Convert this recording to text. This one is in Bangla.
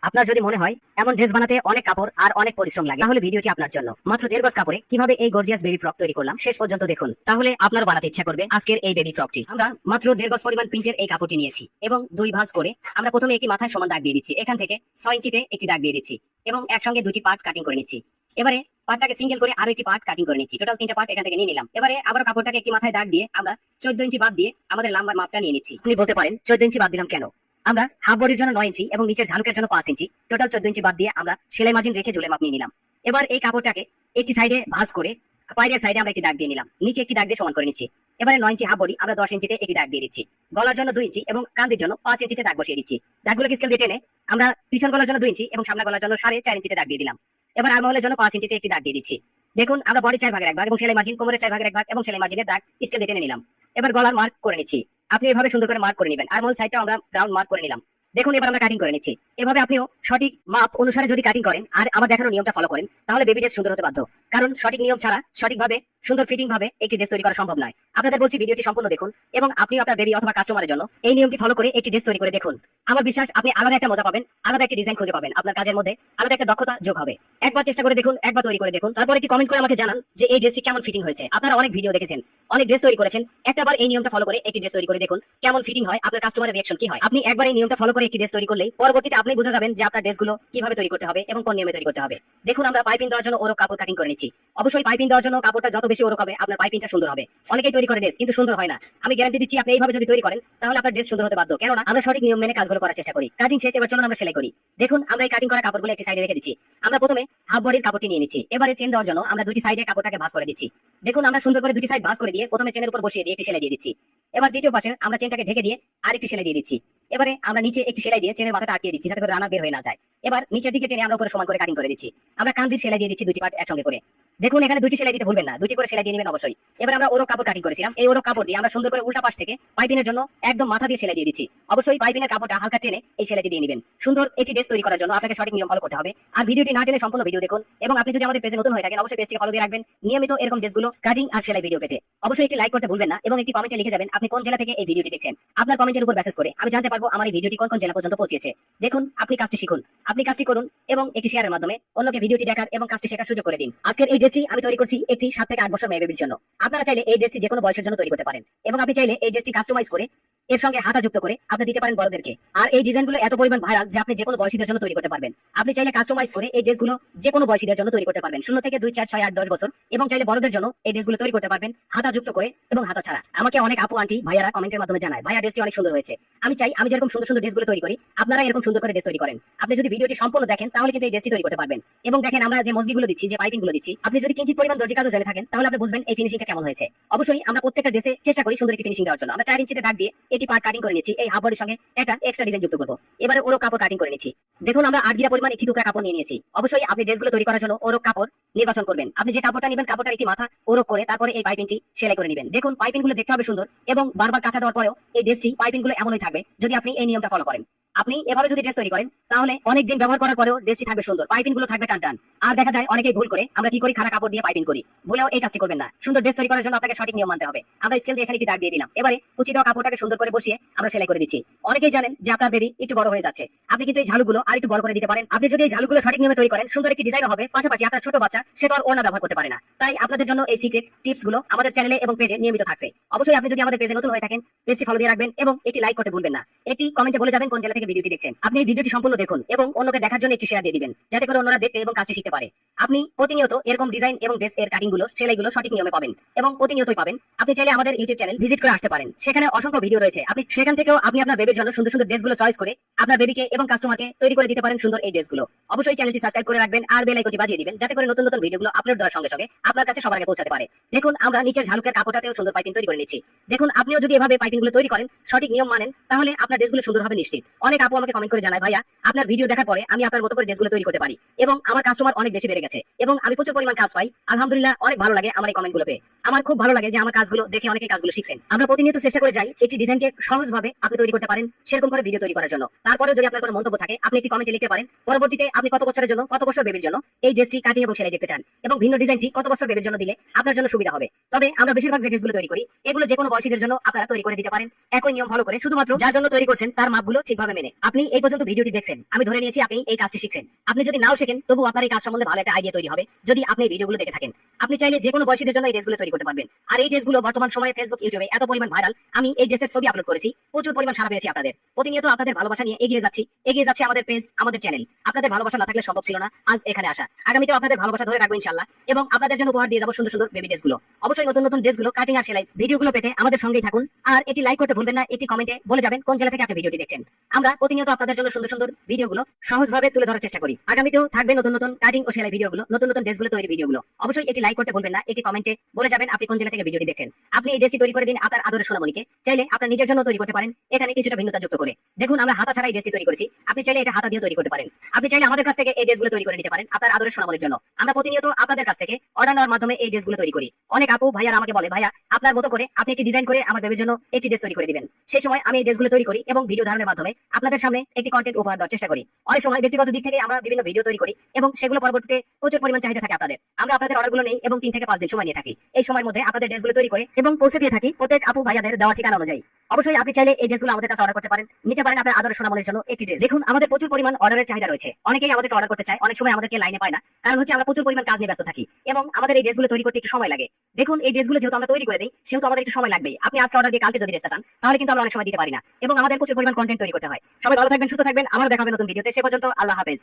আপনার যদি মনে হয় এমন ড্রেস বানাতে অনেক কাপড় আর অনেক পরিশ্রম লাগে, তাহলে ভিডিওটি আপনার জন্য। মাত্র 1.5 গজ কাপড়ে কিভাবে এই গর্জিয়াস বেবি ফ্রক তৈরি করলাম শেষ পর্যন্ত দেখুন, তাহলে আপনার বানাতে ইচ্ছা করবে আজকের এই বেবি ফ্রকটি। আমরা মাত্র 1.5 গজ পরিমাণ প্রিন্টের এই কাপড়টি নিয়েছি এবং 2 ভাঁজ করে আমরা প্রথমে একটি মাথায় সমান দাগ দিয়ে দিচ্ছি, এখান থেকে 6 ইঞ্চিতে একটি দাগ দিয়ে দিচ্ছি এবং একসঙ্গে দুটি পার্ট কাটিং করে নিচ্ছি। এবারে পার্টটাকে সিঙ্গেল করে আরো একটি পার্ট কাটিং করে নিচ্ছি, টোটাল 3টা পার্ট এখান থেকে নিয়ে নিলাম। এবারে আবার কাপড়টাকে একটি মাথায় দাগ দিয়ে আমরা 14 ইঞ্চি বাদ দিয়ে আমাদের লম্বার মাপটা নিয়ে নিচ্ছি। আপনি বলতে পারেন 14 ইঞ্চি বাদ দিলাম কেন? আমরা হাফ বডির জন্য 9 ইঞ্চি এবং নিচের ঝালুকের জন্য 5 ইঞ্চি, টোটাল 14 ইঞ্চি বাদ দিয়ে আমরা সেলাই মার্জিন রেখে ঝুলে মাপ নিয়ে নিলাম। এবার এই কাপড়টাকে একটি সাইডে ভাঁজ করে পায়ের সাইডে আমরা একটি দাগ দিয়ে নিলাম, নিচে একটি দাগ দিয়ে সমান করে নিচ্ছি। এবারে 9 ইঞ্চি হাফ বডি আমরা 10 ইঞ্চিতে একটি দাগ দিয়ে দিচ্ছি, গলার জন্য 2 ইঞ্চি এবং কাঁধের জন্য 5 ইঞ্চিতে দাগ বসিয়ে দিচ্ছি। দাগগুলোকে স্কেল দিয়ে টেনে আমরা পিছন গলার জন্য 2 ইঞ্চি এবং সামনে গলার জন্য 4.5 ইঞ্চিতে দাগ দিয়ে দিলাম। এবার আর্মহোলের জন্য 5 ইঞ্চিতে একটি দাগ দিয়ে দিচ্ছি। দেখুন আমরা বডি 4 ভাগের 1 ভাগ এবং সেলাই মার্জিন কোমরের 4 ভাগের 1 ভাগ এবং সেলাই মার্জিনের দাগ স্কেল দিয়ে টেনে নিলাম। এবার গলার মার্ক করে নিচ্ছি, আপনি এভাবে সুন্দর করে মার্ক করে নেবেন। আর্মহোল সাইডটাও আমরা রাউন্ড মার্ক করে নিলাম। দেখুন এবার আমরা কাটিং করে নিচ্ছি। এভাবে আপনিও সঠিক মাপ অনুসারে যদি কাটিং করেন আর আমার দেখানো নিয়মটা ফলো করেন, তাহলে বেবি ড্রেস সুন্দর হতে বাধ্য। কারণ সঠিক নিয়ম ছাড়া সঠিকভাবে সুন্দর ফিটিং ভাবে একটি ড্রেস তৈরি করা সম্ভব নয়। আপনাদের বলছি ভিডিওটি সম্পূর্ণ দেখুন এবং আপনি আপনার বেবি অথবা কাস্টমারের জন্য এই নিয়মটি ফলো করে একটি ড্রেস তৈরি করে দেখুন। আমার বিশ্বাস আপনি আলাদা একটা মজা পাবেন, আলাদা একটা ডিজাইন খুঁজে পাবেন, আপনার কাজের মধ্যে আলাদা একটা দক্ষতা যোগ হবে। একবার চেষ্টা করে দেখুন, একবার তৈরি করে দেখুন, তারপর একটি কমেন্ট করে আমাকে জানান যে এই ড্রেসটি কেমন ফিটিং হয়েছে। আপনারা অনেক ভিডিও দেখেছেন, অনেক ড্রেস তৈরি করেছেন, একবার এই নিয়মটা ফলো করে একটি ড্রেস তৈরি করে দেখুন কেমন ফিটিং হয়, আপনার কাস্টমারের রিঅ্যাকশন কি হয়। আপনি একবার এই নিয়মটা ফলো করে একটি ড্রেস তৈরি করলেই পরবর্তীতে আপনি বুঝে যাবেন যে আপনার ড্রেসগুলো কিভাবে তৈরি করতে হবে এবং কোন নিয়মে তৈরি করতে হবে। দেখুন আমরা পাইপিং দেওয়ার জন্য ওরো কাপড় কাটিং করে নিচ্ছি। অবশ্যই পাইপিং দেওয়ার জন্য কাপড়টা যত বেশি ওরো হবে আপনার পাইপিংটা সুন্দর হবে। অনেকেই তৈরি করে ড্রেস কিন্তু সুন্দর হয় না, আমি গ্যারান্টি দিচ্ছি আপনি এইভাবে যদি তৈরি করেন তাহলে আপনার ড্রেস সুন্দর হতে বাধ্য। কেননা আমরা সঠিক নিয়ম মেনে কাজগুলো করার চেষ্টা করি। কাটিং শেষ, এবার চলুন আমরা সেলাই করি। দেখুন আমরা এই কাটিং করা কাপড়গুলো একটি সাইডে রেখে দিচ্ছি। আমরা প্রথমে হাফ বডির কাপড়টি নিয়ে নিচ্ছি। এবারে চেন দেওয়ার জন্য আমরা দুটি সাইডে কাপড়টাকে ভাঁজ করে দিচ্ছি। দেখুন আমরা সুন্দর করে দুটি সাইড ভাঁজ করে দিয়ে প্রথমে চেনের উপর বসিয়ে দিয়ে একটি সেলাই দিয়ে দিচ্ছি। এবার দ্বিতীয় পাশে আমরা চেনটাকে ঢেকে দিয়ে আরেকটি সেলাই দিয়ে দিচ্ছি। এবারে আমরা নিচে একটি সেলাই দিয়ে চেনের মাথাটা আটকে দিচ্ছি যাতে করে রানার বের হয়ে না যায়। এবার নিচের দিকে টেনে আমরা উপরে সমান করে কাটিং করে দিচ্ছি। আমরা কাঁধের সেলাই দিয়ে দিচ্ছি দুটি পার্ট একসঙ্গে করে। দেখুন এখানে দুটি সেলাই দিতে ভুলবেন না, দুটি করে সেলাই দিয়ে নেবেন অবশ্যই। এবার আমরা ওরো কাপড় কাটিং করেছিলাম, এই ওরো কাপড় দিয়ে আমরা সুন্দর করে উল্টা পাশ থেকে পাইপিনের জন্য একদম মাথা দিয়ে সেলাই দিয়ে দিচ্ছি। অবশ্যই পাইপিনের কাপড়টা হালকা টেনে এই সেলাইটি দিয়ে নেবেন। সুন্দর একটি ড্রেস তৈরি করার জন্য আপনাকে সঠিক নিয়ম ফলো করতে হবে। আর ভিডিওটি না টেনে সম্পূর্ণ ভিডিও দেখুন এবং আপনি যদি আমাদের পেজে নতুন হয়ে থাকেন অবশ্যই পেজটি ফলো দিয়ে রাখবেন নিয়মিত এরকম ড্রেসগুলো কাটিং আর সেলাই ভিডিও পেতে। অবশ্যই একটি লাইক করতে ভুলবেন না এবং একটি কমেন্টে লিখে যাবেন আপনি কোন জেলা থেকে এই ভিডিওটি দেখছেন। আপনার কমেন্টের উপর মেসেজ করে আমি জানতে পারবো আমার এই ভিডিওটি কোন কোন জেলা পর্যন্ত পৌঁছেছে। দেখুন আপনি কাজটি শিখুন, আপনি কাজটি করুন এবং একটি শেয়ারের মাধ্যমে অন্যকে ভিডিওটি দেখার এবং কাজটি শেখার সুযোগ করে দিন। আজকের এই ড্রেসটি আমি তৈরি করছি একটি 7 থেকে 8 বছর মেয়ে বেবির জন্য। আপনারা চাইলে এই ড্রেসটি যে কোনো বয়সের জন্য তৈরি করতে পারেন এবং আপনি চাইলে এই ড্রেসটি কাস্টমাইজ করে এর সঙ্গে হাতা যুক্ত করে আপনি দিতে পারেন বড়দেরকে। আর এই ডিজাইনগুলো এত পরিমাণ ভাইরাল যে আপনি যে কোনো বয়সীদের জন্য তৈরি করতে পারবেন। আপনি চাইলে কাস্টমাইজ করে এই ড্রেসগুলো যে কোনো বয়সীদের জন্য তৈরি করতে পারবেন, 0 থেকে 2, 4, 6, 8, 10 বছর। এবং চাইলে বড়দের জন্য এই ড্রেসগুলো তৈরি করতে পারবেন হাতা যুক্ত করে এবং হাতা ছাড়া। আমাকে অনেক আপু আন্টি ভাইয়ারা কমেন্টের মাধ্যমে জানায় ভাইয়া ড্রেসটি অনেক সুন্দর হয়েছে। আমি চাই আমি যেরকম সুন্দর সুন্দর ড্রেসগুলো তৈরি করি আপনারা এরকম সুন্দর করে ড্রেস তৈরি করেন। আপনি যদি ভিডিওটি সম্পূর্ণ দেখেন তাহলে কিন্তু এই ড্রেসটি তৈরি করতে পারবেন। এবং দেখেন আমরা যে মসজিগুলো দিচ্ছি, যে পাইপিং গুলো দিচ্ছি, আপনি যদি কিঞ্চিত পরিমাণ দর্জি কাজও জেনে থাকেন তাহলে আপনি বুঝবেন এই ফিনিশিংটা কেমন হয়েছে। অবশ্যই আমরা প্রত্যেকটা ড্রেসে চেষ্টা করি সুন্দর একটি ফিনিশিং দেওয়ার জন্য। আমরা 4 ইঞ্চিতে দাগ দিয়ে এটি পার্ট কাটিং করে নিচ্ছি, এই হাফ বডির সঙ্গে একটা এক্সট্রা ডিজাইন যুক্ত করব। এবারে ওরো কাপড় কাটিং করে নিচ্ছি। দেখুন আমরা 8 গিরা পরিমাণ একটি টুকরা কাপড় নিয়ে নিয়েছি। অবশ্যই আপনি ড্রেসগুলো তৈরি করার জন্য ওরো কাপড় নির্বাচন করবেন। আপনি যে কাপড়টা নেবেন কাপড়টার একটি মাথা ওরো করে তারপরে এই পাইপিংটি সেলাই করে নেবেন। দেখুন পাইপিংগুলো দেখতে হবে সুন্দর এবং বারবার কাঁচা দেওয়ার পরেও এই ড্রেসটি পাইপিংগুলো এমনই থাকবে যদি আপনি এই নিয়মটা ফলো করেন। আপনি এভাবে যদি ড্রেস তৈরি করেন তাহলে অনেকদিন ব্যবহার করার পরেও ড্রেসটি থাকবে সুন্দর, পাইপিং গুলো থাকবে টান টান। আর দেখা যায় অনেকেই ভুল করে আমরা কি করি, খারাপ কাপড় দিয়ে পাইপিং করি। ভুলেও এই কাজটি করবেন না। সুন্দর ড্রেস তৈরি করার জন্য আপনাকে সঠিক নিয়ম মানতে হবে। আমরা স্কেল দিয়ে এখানে একটি দাগ দিয়ে দিলাম। এবারে কুচি দেওয়া কাপড়টাকে সুন্দর করে বসিয়ে আমরা সেলাই করে দিচ্ছি। অনেকেই জানেন যে আপনার বেবি একটু বড় হয়ে যাচ্ছে, আপনি কিন্তু এই ঝালুগুলো আর একটু বড় করে দিতে পারেন। আপনি যদি এই ঝালুগুলো সঠিক নিয়মে তৈরি করেন সুন্দর একটি ডিজাইন হবে, পাশাপাশি আপনার ছোট বাচ্চা সে তো আর ওড়না ব্যবহার করতে পারে না। তাই আপনাদের জন্য এই সিক্রেট টিপস গুলো আমাদের চ্যানেলে এবং পেজে নিয়মিত থাকছে। অবশ্যই আপনি যদি আমাদের পেজে নতুন হয়ে থাকেন পেজটি ফলো দিয়ে রাখবেন এবং একটি লাইক করতে ভুলবেন না। একটি কমেন্টে বলে যাবেন কোন জেলা থেকে ভিডিওটি দেখছেন। আপনি এই ভিডিওটি সম্পূর্ণ দেখুন এবং অন্যকে দেখার জন্য একটি শেয়ার দিয়ে দিবেন যাতে করে অন্যরা দেখতে এবং কাজটি শিখতে পারে। আপনি প্রতিনিয়ত এরকম ডিজাইন এবং ড্রেস এর কাটিং গুলো সেলাইগুলো সঠিক নিয়মে পাবেন এবং প্রতিনিয়তই পাবেন। আপনি চাইলে আমাদের ইউটিউব চ্যানেল ভিজিট করে আসতে পারেন, সেখানে অসংখ্য ভিডিও রয়েছে। আপনি সেখান থেকেও আপনি আপনার বেবির জন্য সুন্দর সুন্দর ড্রেসগুলো চয়েস করে আপনার বেবিকে এবং কাস্টমারকে তৈরি করে দিতে পারেন সুন্দর এই ড্রেসগুলো। অবশ্যই চ্যানেলটি সাবস্ক্রাইব করে রাখবেন আর বেল আইকনটি বাজিয়ে দিবেন যাতে করে নতুন নতুন ভিডিওগুলো আপলোড দেওয়ার সঙ্গে সঙ্গে আপনার কাছে সবার আগে পৌঁছাতে পারে। দেখুন আমরা নিচের ঝালুকের কাপড়টাতেও সুন্দর পাইপিং তৈরি করে নিচ্ছি। দেখুন আপনিও যদি এভাবে পাইপিং গুলো তৈরি করেন সঠিক নিয়ম মানেন তাহলে আপনার ড্রেসগুলো সুন্দর হবে নিশ্চিত। অনেক আপু আমাকে কমেন্ট করে জানায় ভাইয়া আপনার ভিডিও দেখার পরে আমি আপনার মতো করে ড্রেসগুলো তৈরি করতে পারি এবং আমার কাস্টমার অনেক বেশি বেড়ে গেছে এবং আমি প্রচুর পরিমাণ কাজ পাই। আলহামদুলিল্লাহ অনেক ভালো লাগে আমার এই কমেন্টগুলো পেয়ে। আমার খুব ভালো লাগে যে আমার কাজগুলো দেখে অনেকে কাজগুলো শিখছেন। আমরা প্রতিনিয়ত চেষ্টা করে যাই একটি ডিজাইনকে সহজভাবে আপনি তৈরি করতে পারেন সেরকম করে ভিডিও তৈরি করার জন্য। তারপরে যদি আপনার কোনো মন্তব্য থাকে আপনি একটি কমেন্টে লিখতে পারেন পরবর্তীতে আপনি কত বছরের জন্য, কত বছর বেবির জন্য এই ড্রেসটি কাটিং এবং সেলাই দেখতে চান এবং ভিন্ন ডিজাইনটি কত বছর বেবির জন্য দিলে আপনার জন্য সুবিধা হবে। তবে আমরা বেশিরভাগ যে ড্রেসগুলো তৈরি করি এগুলো যে কোনো বয়সীদের জন্য আপনারা তৈরি করে দিতে পারেন একই নিয়ম ফলো করে, শুধুমাত্র যার জন্য তৈরি করছেন তার মাপগুলো ঠিকভাবে মেনে। আপনি এই পর্যন্ত ভিডিওটি দেখছেন, আমি ধরে নিয়েছি আপনি এই কাজটি শিখছেন। আপনি যদি নাও শেখেন, তবু আপনার এই কাজ সম্বন্ধে ভালো একটা আইডিয়া তৈরি হবে যদি আপনি এই ভিডিওগুলো দেখে থাকেন। আপনি চাইলে যে কোনো বয়সীদের জন্য এই ড্রেসগুলো তৈরি করতে পারবেন। আর এই ড্রেসগুলো বর্তমান সময়ে ফেসবুক, ইউটিউবে এত পরিমাণ ভাইরাল, আমি এই ড্রেসের ছবি আপলোড করেছি, প্রচুর পরিমাণ সাড়া পেয়েছি আপনাদের। প্রতিনিয়ত আপনাদের ভালোবাসা নিয়ে এগিয়ে যাচ্ছে আমাদের পেজ, আমাদের চ্যানেল। আপনাদের ভালোবাসা না থাকলে সম্ভব ছিল না আজ এখানে আসা। আগামীতে আপনাদের ভালোবাসা ধরে রাখবো ইনশাআল্লাহ, এবং আপনাদের জন্য উপহার দিয়ে যাবো সুন্দর সুন্দর বেবি ড্রেসগুলো। অবশ্যই নতুন নতুন ড্রেসগুলো, কাটিং আর সেলাই ভিডিওগুলো পেতে আমাদের সঙ্গেই থাকুন। আর এটি লাইক করতে ভুলবেন না, এটি কমেন্টে বলে যাবেন কোন জেলা থেকে আপনি ভিডিওটি দেখছেন। আমরা প্রতিনিয়ত আপনাদের জন্য সুন্দর সুন্দর ভিডিওগুলো সহজভাবে তুলে ধরার চেষ্টা করি। আগামীতেও থাকবে নতুন নতুন কাটিং ও সেলাই ভিডিওগুলো, নতুন নতুন ড্রেসগুলো তৈরি ভিডিওগুলো। অবশ্যই এটি লাইক করতে ভুলবেন না, এটি কমেন্টে বলে যাবেন আপনি কোন জেলা থেকে ভিডিওটি দেখছেন। আপনি এই ড্রেসটি তৈরি করে দিন আপনার আদরের সোনামণিকে। চাইলে আপনার নিজের জন্য তৈরি করতে পারেন, এখানে কিছুটা ভিন্নতা যুক্ত করে। দেখুন আমরা হাতা ছাড়া এই ড্রেসটি তৈরি করেছি, আপনি চাইলে এটা হাতা দিয়ে তৈরি করতে পারেন। আপনি চাইলে আমাদের কাছ থেকে এই ড্রেসগুলো তৈরি করে নিতে পারেন আপনার আদরের সোনামণির জন্য। আমরা প্রতিনিয়ত আপনাদের কাছ থেকে অর্ডার নেওয়ার মাধ্যমে এই ড্রেসগুলো তৈরি করি। অনেক আপু ভাইয়ারা আমাকে বলে, ভাইয়া আপনার মতো করে আপনি একটি ডিজাইন করে আমার বেবির জন্য একটি ড্রেস তৈরি করে দিবেন। সেই সময় আমি এই ড্রেসগুলো তৈরি করি এবং ভিডিও ধারণের মাধ্যমে আপনাদের সামনে একটি কন্টেন্ট উপহার দেওয়ার চেষ্টা করি। অনেক সময় ব্যক্তিগত দিক থেকে আমরা বিভিন্ন ভিডিও তৈরি করি এবং সেগুলো পরবর্তীতে প্রচুর পরিমাণ চাহিদা থাকে আপনাদের। আমরা আপনাদের অর্ডারগুলো নেই এবং 3 থেকে 5 দিন সময় নিয়ে থাকি। এই সময়ের মধ্যে আপনাদের ড্রেসগুলো তৈরি করে এবং পৌঁছে দিয়ে থাকি প্রত্যেক আপু ভাইয়াদের দেওয়া ঠিকানা অনুযায়ী। অবশ্যই আপনি চাইলে এই ড্রেসগুলো আমাদের কাছে অর্ডার করতে পারেন, নিতে পারেন আপনার আদরের সোনামণির জন্য একটি ড্রেস। দেখুন আমাদের প্রচুর পরিমাণ অর্ডারের চাহিদা রয়েছে। অনেকেই আমাদেরকে অর্ডার করতে চায়, অনেক সময় আমাদেরকে লাইনে পায় না, কারণ হচ্ছে আমরা প্রচুর পরিমাণ কাজ নিয়ে ব্যস্ত থাকি এবং আমাদের এই ড্রেসগুলো তৈরি করতে একটু সময় লাগে। দেখুন এই ড্রেসগুলো যেহেতু আমরা তৈরি করে দিই, সেহেতু আমাদের একটু সময় লাগবে। আপনি আজকে অর্ডার দিয়ে কালকে যদি ড্রেসটা চান, তাহলে কিন্তু আমরা অনেক সময় দিতে পারি না এবং আমাদের প্রচুর পরিমাণ কন্টেন্ট তৈরি করতে হয়। সবাই ভালো থাকবেন, সুস্থ থাকবেন, আবার দেখা হবে নতুন ভিডিওতে। সে পর্যন্ত আল্লাহ হাফেজ।